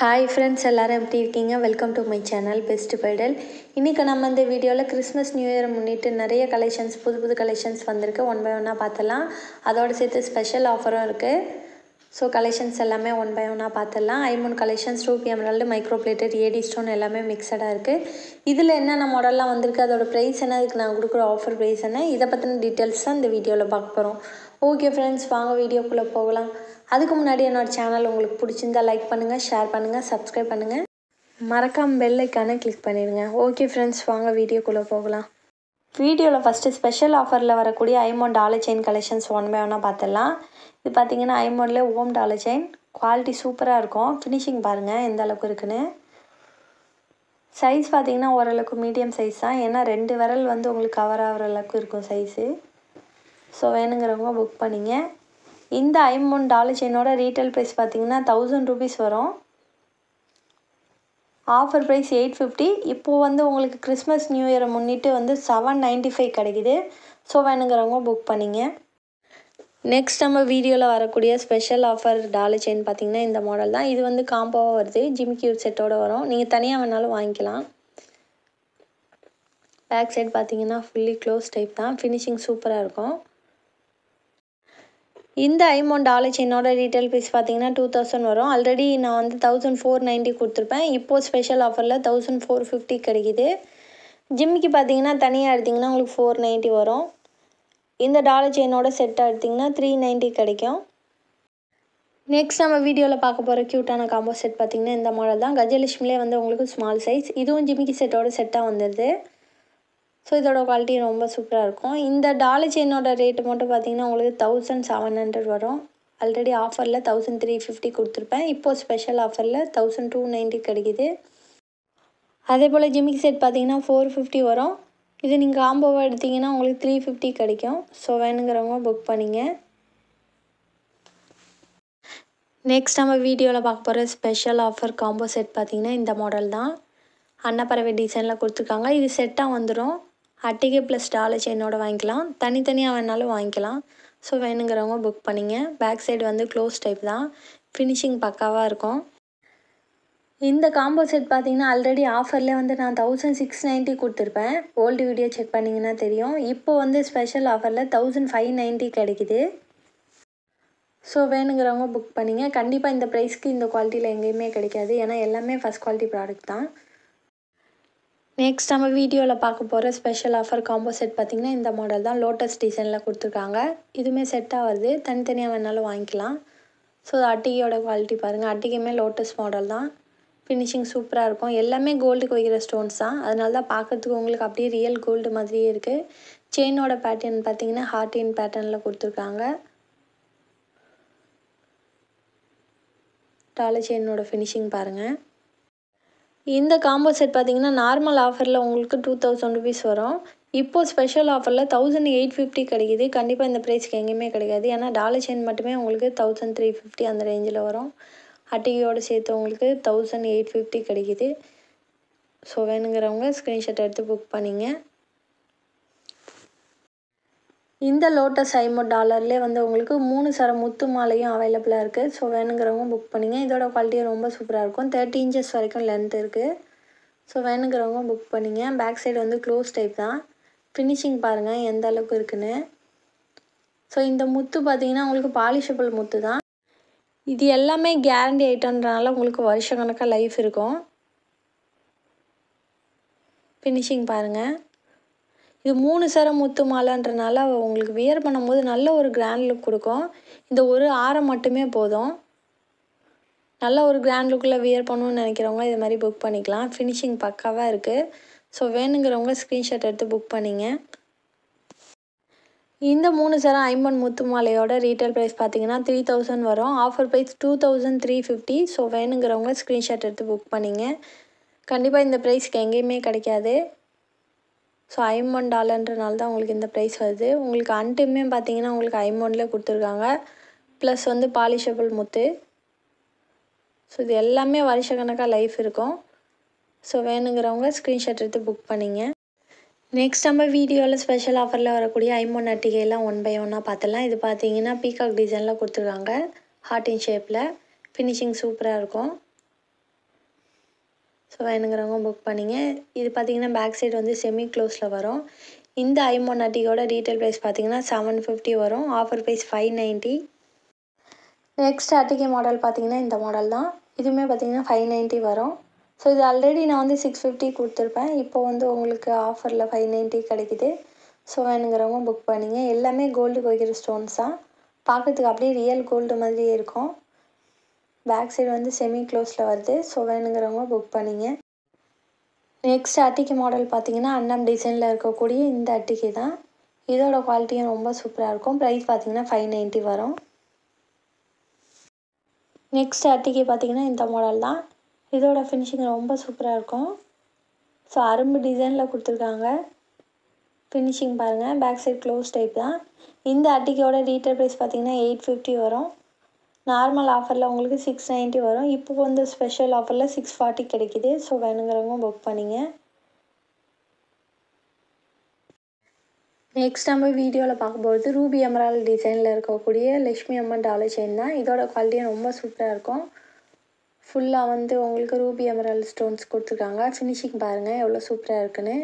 Hi friends, எல்லோரும் எப்படி இருக்கீங்க? Welcome to my channel best பைடல். இன்றைக்கி நம்ம இந்த வீடியோவில் கிறிஸ்மஸ் நியூ இயரை முன்னிட்டு நிறைய கலெக்ஷன்ஸ், புது கலெக்ஷன்ஸ் வந்திருக்கு. ஒன் பை ஒன்னாக பார்த்துடலாம். அதோடு சேர்த்து ஸ்பெஷல் ஆஃபரும் இருக்குது. ஸோ கலெக்ஷன்ஸ் எல்லாமே ஒன் பை ஒன்னாக பார்த்துடலாம். ஐமோன் collections, ruby emerald, micro plated, AD stone எல்லாமே மிக்சடாக இருக்குது. இதில் என்னென்ன மாடல்லாம் வந்திருக்கு, அதோட ப்ரைஸ் என்ன, இதுக்கு நான் கொடுக்குற ஆஃபர் ப்ரைஸ் என்ன, இதை பற்றின டீட்டெயில்ஸ் தான் இந்த வீடியோவில் பார்க்க போகிறோம். ஓகே ஃப்ரெண்ட்ஸ், வாங்க வீடியோக்குள்ளே போகலாம். அதுக்கு முன்னாடி என்னோடய சேனல் உங்களுக்கு பிடிச்சிருந்தா லைக் பண்ணுங்கள், ஷேர் பண்ணுங்கள், சப்ஸ்கிரைப் பண்ணுங்கள், மறக்காமல் பெல் ஐக்கானை கிளிக் பண்ணிடுங்க. ஓகே ஃப்ரெண்ட்ஸ், வாங்க வீடியோக்குள்ளே போகலாம். வீடியோவில் ஃபஸ்ட்டு ஸ்பெஷல் ஆஃபரில் வரக்கூடிய ஐமோன் dollar chain collections one by ஒன்னாக பார்த்துடலாம். இது பார்த்திங்கன்னா ஐமோன்லேயே ஓம் டாலர் செயின் குவாலிட்டி சூப்பராக இருக்கும். ஃபினிஷிங் பாருங்கள் எந்த அளவுக்கு இருக்குன்னு. சைஸ் பார்த்திங்கன்னா ஓரளவுக்கு மீடியம் சைஸ் தான், ஏன்னா 2 விரல் வந்து உங்களுக்கு கவர் ஆகிற அளவுக்கு இருக்கும் சைஸு. ஸோ வேணுங்கிறவங்க புக் பண்ணிங்க. இந்த ஐமோன் டாலர் செயினோட ரீட்டைல் ப்ரைஸ் பார்த்திங்கன்னா 1000 ரூபீஸ் வரும். Offer price 850. இப்போது வந்து உங்களுக்கு கிறிஸ்மஸ் நியூ இயரை முன்னிட்டு வந்து 795 கிடைக்குது. ஸோ வேணுங்கிறவங்க புக் பண்ணிங்க. நெக்ஸ்ட் நம்ம வீடியோவில் வரக்கூடிய ஸ்பெஷல் ஆஃபர் டாலர் செயின் பார்த்திங்கன்னா இந்த மாடல் தான். இது வந்து காம்போவாக வருது, ஜிமிக்கி செட்டோடு வரும். நீங்கள் தனியாக வேணாலும் வாங்கிக்கலாம். பேக் சைடு பார்த்திங்கன்னா ஃபுல்லி க்ளோஸ் டைப் தான். ஃபினிஷிங் சூப்பராக இருக்கும். இந்த ஐமோன் டாலர் செயினோட ரீட்டைல் ப்ரைஸ் பார்த்திங்கன்னா 2000 வரும். ஆல்ரெடி நான் வந்து 1490 கொடுத்துருப்பேன். இப்போது ஸ்பெஷல் ஆஃபரில் 1450 கிடைக்கிது. ஜிம்மிக்கு பார்த்திங்கன்னா தனியாக எடுத்திங்கன்னா உங்களுக்கு 490 வரும். இந்த டாலர் செயினோட செட்டாக எடுத்திங்கன்னா 390 கிடைக்கும். நெக்ஸ்ட் நம்ம வீடியோவில் பார்க்க போகிற க்யூட்டான காம்போ செட் பார்த்திங்கன்னா இந்த மாடல் தான். கஜலட்சுமிலே வந்து உங்களுக்கு ஸ்மால் சைஸ், இதுவும் ஜிமிக்கி செட்டோட செட்டாக வந்துடுது. ஸோ இதோட குவாலிட்டி ரொம்ப சூப்பராக இருக்கும். இந்த டாலர் செயினோட ரேட்டு மட்டும் பார்த்திங்கன்னா உங்களுக்கு 1700 வரும். ஆல்ரெடி ஆஃபரில் 1350 கொடுத்துருப்பேன். இப்போது ஸ்பெஷல் ஆஃபரில் 1290 கிடைக்கிது. அதே போல் ஜிமிக்கி செட் பார்த்திங்கன்னா 450 வரும். இது நீங்கள் காம்போவாக எடுத்திங்கன்னா உங்களுக்கு 350 கிடைக்கும். ஸோ வேணுங்கிறவங்க புக் பண்ணிங்க. நெக்ஸ்ட் நம்ம வீடியோவில் பார்க்க போகிற ஸ்பெஷல் ஆஃபர் காம்போ செட் பார்த்திங்கன்னா இந்த மாடல் தான். அன்னப்பறவை டிசைனில் கொடுத்துருக்காங்க. இது செட்டாக வந்துடும். அட்டிகை ப்ளஸ் டாலர் செயினோட வாங்கிக்கலாம், தனித்தனியாக வேணாலும் வாங்கிக்கலாம். ஸோ வேணுங்கிறவங்க புக் பண்ணிங்க. பேக் சைடு வந்து க்ளோஸ் டைப் தான். ஃபினிஷிங் பக்காவாக இருக்கும். இந்த காம்போ செட் பார்த்திங்கன்னா ஆல்ரெடி ஆஃபர்லேயே வந்து நான் 1690 கொடுத்துருப்பேன். ஓல்டு வீடியோ செக் பண்ணிங்கன்னா தெரியும். இப்போ வந்து ஸ்பெஷல் ஆஃபரில் 1590 கிடைக்கிது. ஸோ வேணுங்கிறவங்க புக் பண்ணிங்க. கண்டிப்பாக இந்த ப்ரைஸ்க்கு இந்த குவாலிட்டியில் எங்கேயுமே கிடைக்காது, ஏன்னா எல்லாமே ஃபஸ்ட் குவாலிட்டி ப்ராடக்ட் தான். நெக்ஸ்ட் நம்ம வீடியோவில் பார்க்க போகிற ஸ்பெஷல் ஆஃபர் காம்போ செட் பார்த்திங்கன்னா இந்த மாடல் தான். லோட்டஸ் டிசைனில் கொடுத்துருக்காங்க. இதுவுமே செட்டாக வருது, தனித்தனியாக வேணாலும் வாங்கிக்கலாம். ஸோ அட்டிகையோட குவாலிட்டி பாருங்கள். அட்டிகையுமே லோட்டஸ் மாடல் தான். ஃபினிஷிங் சூப்பராக இருக்கும். எல்லாமே கோல்டுக்கு வைக்கிற ஸ்டோன்ஸ் தான், அதனால தான் பார்க்கறதுக்கு உங்களுக்கு அப்படியே ரியல் கோல்டு மாதிரியே இருக்குது. செயினோட பேட்டர்ன் பார்த்திங்கன்னா ஹார்டின் பேட்டர்னில் கொடுத்துருக்காங்க. டாலர் செயினோட ஃபினிஷிங் பாருங்கள். இந்த காம்போ செட் பார்த்திங்கன்னா நார்மல் ஆஃபரில் உங்களுக்கு 2000 ரூபீஸ் வரும். இப்போது ஸ்பெஷல் ஆஃபரில் 1850 கிடைக்கிது. கண்டிப்பாக இந்த ப்ரைஸ்க்கு எங்கேயுமே கிடைக்காது, ஏன்னா டாலர் செயின் மட்டுமே உங்களுக்கு 1350 அந்த ரேஞ்சில் வரும். அட்டிகையோடு சேர்த்து உங்களுக்கு 1850 கிடைக்கிது. ஸோ வேணுங்கிறவங்க ஸ்க்ரீன்ஷாட் எடுத்து புக் பண்ணிங்க. இந்த லோட்டஸ் ஐமோன் டாலர்லேயே வந்து உங்களுக்கு 3 சர முத்து மாலையும் அவைலபிளாக இருக்குது. ஸோ வேணுங்கிறவங்க புக் பண்ணிங்க. இதோட குவாலிட்டி ரொம்ப சூப்பராக இருக்கும். 30 இன்ச்சஸ் வரைக்கும் லென்த் இருக்குது. ஸோ வேணுங்கிறவங்க புக் பண்ணிங்க. பேக் சைடு வந்து க்ளோஸ் டைப் தான். ஃபினிஷிங் பாருங்கள் எந்த அளவுக்கு இருக்குன்னு. ஸோ இந்த முத்து பார்த்திங்கன்னா உங்களுக்கு பாலிஷபிள் முத்து தான். இது எல்லாமே கேரண்டி ஐட்டம்ன்றனால உங்களுக்கு வருஷக்கணக்காக லைஃப் இருக்கும். ஃபினிஷிங் பாருங்கள். இது 3 சர முத்து மாலைன்றனால உங்களுக்கு வியர் பண்ணும்போது நல்ல ஒரு கிராண்ட் லுக் கொடுக்கும். இந்த ஒரு ஆரம் மட்டுமே போதும். நல்ல ஒரு கிராண்ட் லுக்கில் வியர் பண்ணணும்னு நினைக்கிறவங்க இது மாதிரி புக் பண்ணிக்கலாம். ஃபினிஷிங் பக்காவாக இருக்குது. ஸோ வேணுங்கிறவங்க ஸ்க்ரீன்ஷாட் எடுத்து புக் பண்ணிங்க. இந்த 3 சர ஐமோன் முத்து மாலையோட ரீட்டைல் ப்ரைஸ் பார்த்திங்கன்னா 3000 வரும். Offer price 2350. ஸோ வேணுங்கிறவங்க ஸ்க்ரீன்ஷாட் எடுத்து புக் பண்ணிங்க. கண்டிப்பாக இந்த ப்ரைஸ்க்கு எங்கேயுமே கிடைக்காது. ஸோ ஐமோன் டாலர்ன்றனால தான் உங்களுக்கு இந்த ப்ரைஸ் வருது. உங்களுக்கு அன்ட்டுமே பார்த்திங்கன்னா உங்களுக்கு ஐமோன்லேயே கொடுத்துருக்காங்க. ப்ளஸ் வந்து பாலிஷபிள் முத்து. ஸோ இது எல்லாமே வருஷக்கணக்காக லைஃப் இருக்கும். ஸோ வேணுங்கிறவங்க ஸ்க்ரீன்ஷாட் எடுத்து புக் பண்ணிங்க. நெக்ஸ்ட் நம்ம வீடியோவில் ஸ்பெஷல் ஆஃபரில் வரக்கூடிய ஐமோன் அட்டிகையெல்லாம் ஒன் பை ஒன்னாக பார்த்துடலாம். இது பார்த்திங்கன்னா பீகாக் டிசைனில் கொடுத்துருக்காங்க. ஹார்டின் ஷேப்பில். ஃபினிஷிங் சூப்பராக இருக்கும். ஸோ வேணுங்கிறவங்க புக் பண்ணிங்க. இது பார்த்திங்கன்னா பேக் சைடு வந்து செமி க்ளோஸில் வரும். இந்த ஐமோன் அட்டியோட ரீட்டைல் ப்ரைஸ் பார்த்திங்கன்னா 750 வரும். Offer price 590. நெக்ஸ்ட் அட்டிகை மாடல் பார்த்திங்கன்னா இந்த மாடல் தான். இதுவுமே பார்த்திங்கன்னா 590 வரும். ஸோ இது ஆல்ரெடி நான் வந்து 650 கொடுத்துருப்பேன். இப்போ வந்து உங்களுக்கு ஆஃபரில் 590 கிடைக்குது. ஸோ வேணுங்கிறவங்க புக் பண்ணிங்க. எல்லாமே கோல்டு வைக்கிற ஸ்டோன்ஸ் தான். பார்க்கறதுக்கு அப்படியே ரியல் கோல்டு மாதிரியே இருக்கும். பேக் சைடு வந்து செமி க்ளோஸில் வருது. ஸோ வேணுங்கிறவங்க புக் பண்ணிங்க. நெக்ஸ்ட் அட்டிகை மாடல் பார்த்திங்கன்னா அன்னம் டிசைனில் இருக்கக்கூடிய இந்த அட்டிகை தான். இதோட குவாலிட்டியும் ரொம்ப சூப்பராக இருக்கும். ப்ரைஸ் பார்த்திங்கன்னா 590 வரும். நெக்ஸ்ட் அட்டிகை பார்த்திங்கன்னா இந்த மாடல் தான். இதோட ஃபினிஷிங் ரொம்ப சூப்பராக இருக்கும். ஸோ அரும்பு டிசைனில் கொடுத்துருக்காங்க. ஃபினிஷிங் பாருங்கள். பேக் சைடு க்ளோஸ் டைப் தான். இந்த அட்டிகையோட ரீட்டைல் ப்ரைஸ் பார்த்திங்கன்னா 850 வரும். நார்மல் ஆஃபரில் உங்களுக்கு 690 வரும். இப்போ வந்து ஸ்பெஷல் ஆஃபரில் 640 கிடைக்கிது. ஸோ வேணுங்கிறவங்க புக் பண்ணிங்க. நெக்ஸ்ட் நம்ம வீடியோவில் பார்க்கும்போது ரூபி எமரால்டு டிசைனில் இருக்கக்கூடிய லக்ஷ்மி அம்மன் டாலர் செயின் தான். இதோட குவாலிட்டியும் ரொம்ப சூப்பராக இருக்கும். ஃபுல்லாக வந்து உங்களுக்கு ரூபி எமரால்டு ஸ்டோன்ஸ் கொடுத்துருக்காங்க. ஃபினிஷிங் பாருங்கள் எவ்வளோ சூப்பராக இருக்குன்னு.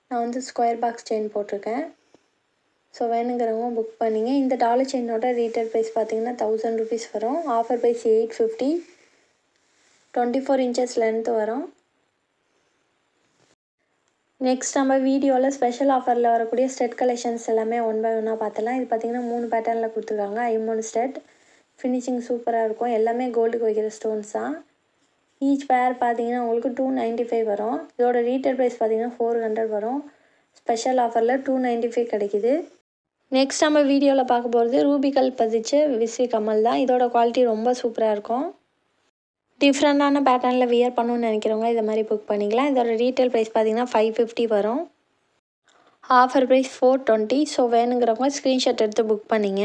நான் வந்து ஸ்கொயர் பாக்ஸ் செயின் போட்டிருக்கேன். ஸோ வேணுங்கிறவங்க புக் பண்ணிங்க. இந்த டாலர் செயினோட ரீட்டைல் ப்ரைஸ் பார்த்திங்கன்னா 1000 rupees வரும். Offer price 850. 24 inches லென்த் வரும். நெக்ஸ்ட் நம்ம வீடியோவில் ஸ்பெஷல் ஆஃபரில் வரக்கூடிய ஸ்டெட் கலெக்ஷன்ஸ் எல்லாமே ஒன் பை ஒன்னாக பார்த்துலாம். இது பார்த்திங்கன்னா 3 பேட்டர்னில் கொடுத்துருக்காங்க. ஐமோன் ஸ்டெட். ஃபினிஷிங் சூப்பராக இருக்கும். எல்லாமே கோல்டுக்கு வைக்கிற ஸ்டோன்ஸ் தான். ஈச் பேர் பார்த்திங்கன்னா உங்களுக்கு 295 வரும். இதோட ரீட்டைல் ப்ரைஸ் பார்த்திங்கன்னா 400 வரும். ஸ்பெஷல் ஆஃபரில் 295 கிடைக்கிது. நெக்ஸ்ட் நம்ம வீடியோவில் பார்க்க போகிறது ரூபிக்கல் பதிச்ச விசிறி கம்மல் தான். இதோட குவாலிட்டி ரொம்ப சூப்பராக இருக்கும். டிஃப்ரெண்ட்டான பேட்டர்னில் வியர் பண்ணணும்னு நினைக்கிறவங்க இதை மாதிரி புக் பண்ணிக்கலாம். இதோட ரீட்டைல் ப்ரைஸ் பார்த்திங்கன்னா 550 வரும். Offer price 420. ஸோ வேணுங்கிறவங்க ஸ்க்ரீன்ஷாட் எடுத்து புக் பண்ணிங்க.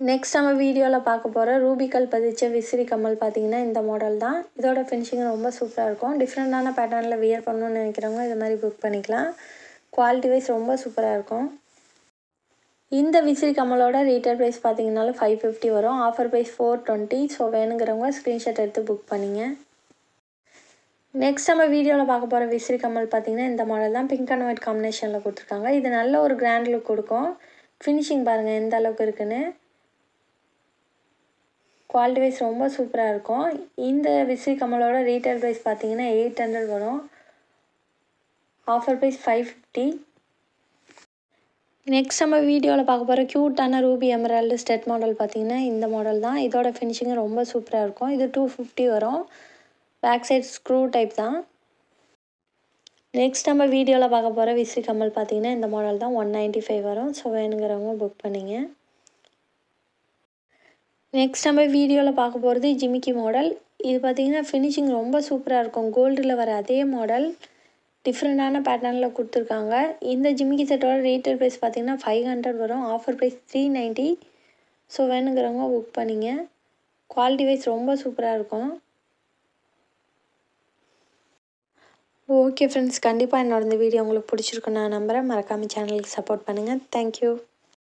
நெக்ஸ்ட் நம்ம வீடியோவில் பார்க்க போகிற ரூபிக்கல் பதிச்ச விசிறி கம்மல் பார்த்திங்கன்னா இந்த மாடல் தான். இதோட ஃபினிஷிங் ரொம்ப சூப்பராக இருக்கும். டிஃப்ரெண்ட்டான பேட்டர்னில் வியர் பண்ணணும்னு நினைக்கிறவங்க இது மாதிரி புக் பண்ணிக்கலாம். குவாலிட்டி வைஸ் ரொம்ப சூப்பராக இருக்கும். இந்த விசிறி கம்மலோட ரீட்டைல் ப்ரைஸ் பார்த்திங்கனாலும் 550 வரும். Offer price 420. ஸோ வேணுங்கிறவங்க ஸ்க்ரீன்ஷாட் எடுத்து புக் பண்ணிங்க. நெக்ஸ்ட் நம்ம வீடியோவில் பார்க்க போகிற விசிறி கம்மல் பார்த்திங்கன்னா இந்த மாடல் தான். பிங்க் அண்ட் ஒயிட் காம்பினேஷனில் கொடுத்துருக்காங்க. இது நல்ல ஒரு கிராண்ட் லுக் கொடுக்கும். ஃபினிஷிங் பாருங்கள் எந்த அளவுக்கு இருக்குன்னு. குவாலிட்டி வைஸ் ரொம்ப சூப்பராக இருக்கும். இந்த விசிறி கம்மலோட ரீட்டைல் ப்ரைஸ் பார்த்திங்கன்னா 800 வரும். Offer price 550. நெக்ஸ்ட் நம்ம வீடியோவில் பார்க்க போகிற க்யூட்டான ரூபி எமரால்டு ஸ்டெட் மாடல் பார்த்திங்கன்னா இந்த மாடல் தான். இதோட ஃபினிஷிங் ரொம்ப சூப்பராக இருக்கும். இது 250 வரும். பேக் சைட் ஸ்க்ரூ டைப் தான். நெக்ஸ்ட் நம்ம வீடியோவில் பார்க்க போகிற விசிறி கம்மல் பார்த்திங்கன்னா இந்த மாடல் தான். 195 வரும். ஸோ வேணுங்கிறவங்க புக் பண்ணிங்க. நெக்ஸ்ட் நம்ம வீடியோவில் பார்க்க போகிறது ஜிமிக்கி மாடல். இது பார்த்திங்கன்னா ஃபினிஷிங் ரொம்ப சூப்பராக இருக்கும். கோல்டில் வர அதே மாடல் டிஃப்ரெண்ட்டான பேட்டர்னில் கொடுத்துருக்காங்க. இந்த ஜிமிக்கி செட்டோட ரீட்டைல் ப்ரைஸ் பார்த்திங்கன்னா 500 வரும். Offer price 390. ஸோ வேணுங்கிறவங்க புக் பண்ணிங்க. குவாலிட்டி வைஸ் ரொம்ப சூப்பராக இருக்கும். ஓகே ஃப்ரெண்ட்ஸ், கண்டிப்பாக என்னோட இந்த வீடியோ உங்களுக்கு பிடிச்சிருக்குன்னு நான் நம்புகிறேன். மறக்காமல் சேனலுக்கு சப்போர்ட் பண்ணுங்கள். தேங்க்யூ.